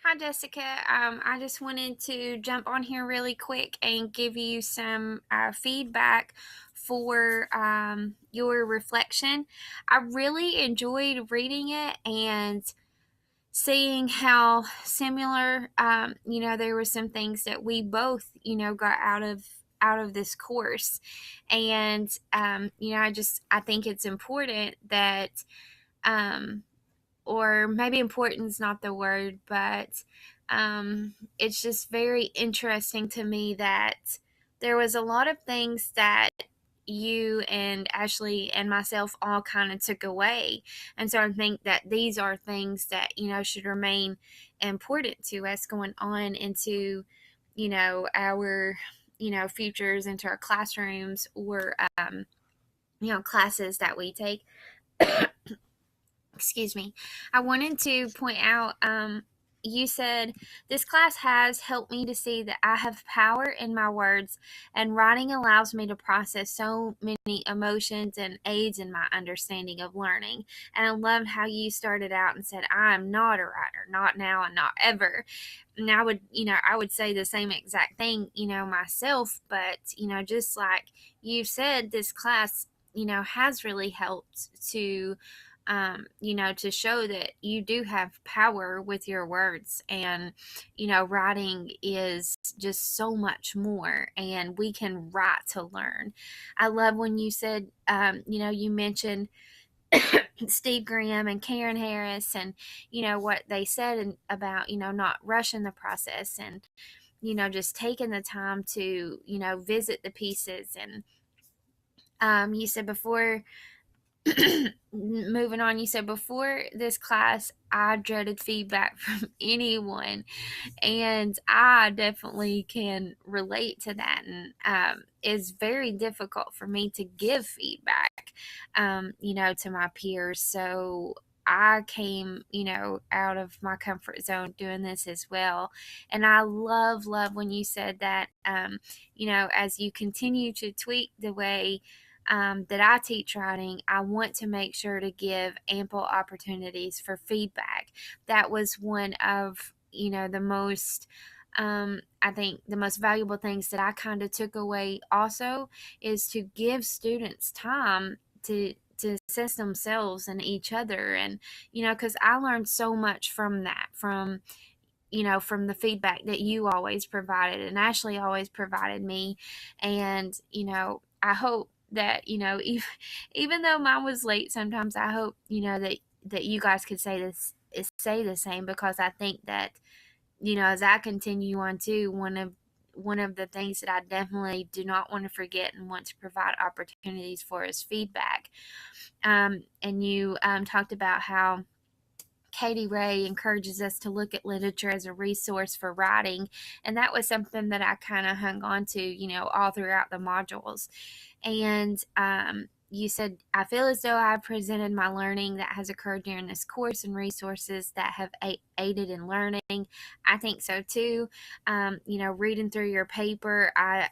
Hi, Jessica. I just wanted to jump on here really quick and give you some feedback for your reflection. I really enjoyed reading it and seeing how similar, there were some things that we both, got out of this course, and I think it's important that. Um, or maybe important is not the word, but it's just very interesting to me that there was a lot of things that you and Ashley and myself all kind of took away. And so I think that these are things that, should remain important to us going on into, our, futures, into our classrooms or, classes that we take. Excuse me. I wanted to point out, you said this class has helped me to see that I have power in my words, and writing allows me to process so many emotions and aids in my understanding of learning. And I loved how you started out and said, I am not a writer, not now and not ever. And I would say the same exact thing, myself, but, just like you said, this class, has really helped to show that you do have power with your words. And, writing is just so much more, and we can write to learn. I love when you said, you mentioned Steve Graham and Karen Harris, and, what they said about, not rushing the process, and, just taking the time to, visit the pieces. And you said before, moving on, you said before this class, I dreaded feedback from anyone, and I definitely can relate to that. And it's very difficult for me to give feedback, to my peers. So I came, out of my comfort zone doing this as well. And I love when you said that, as you continue to tweak the way that I teach writing, I want to make sure to give ample opportunities for feedback. That was one of, the most, I think the most valuable things that I kind of took away also is to give students time to assess themselves and each other. And, because I learned so much from that, from the feedback that you always provided and Ashley always provided me. And, I hope that, even though mine was late sometimes, I hope, that you guys could say the same, because I think that, as I continue on too, one of the things that I definitely do not want to forget and want to provide opportunities for is feedback. And you talked about how Katie Ray encourages us to look at literature as a resource for writing. And that was something that I kind of hung on to, all throughout the modules. And you said, I feel as though I've presented my learning that has occurred during this course and resources that have aided in learning. I think so too. Reading through your paper, I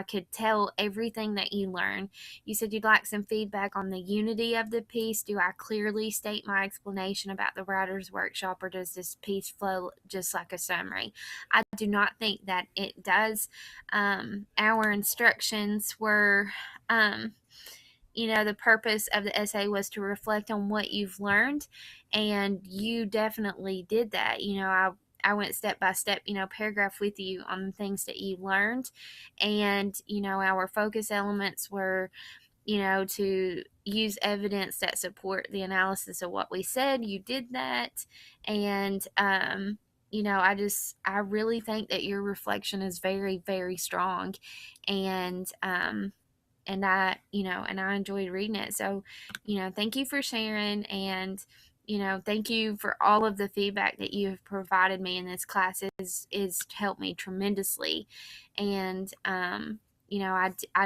could tell everything that you learned. You said you'd like some feedback on the unity of the piece. Do I clearly state my explanation about the writer's workshop, or does this piece flow just like a summary? I do not think that it does. Our instructions were, the purpose of the essay was to reflect on what you've learned, and you definitely did that. I went step by step, paragraph with you on the things that you learned. And, our focus elements were, to use evidence that support the analysis of what we said. You did that. And, I really think that your reflection is very, very strong. And, I enjoyed reading it. So, thank you for sharing, and, thank you for all of the feedback that you have provided me in this class. Is helped me tremendously. And, I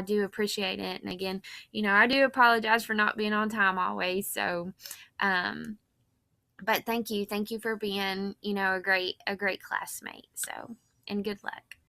do appreciate it. And again, I do apologize for not being on time always. So, but thank you for being, a great classmate. So, and good luck.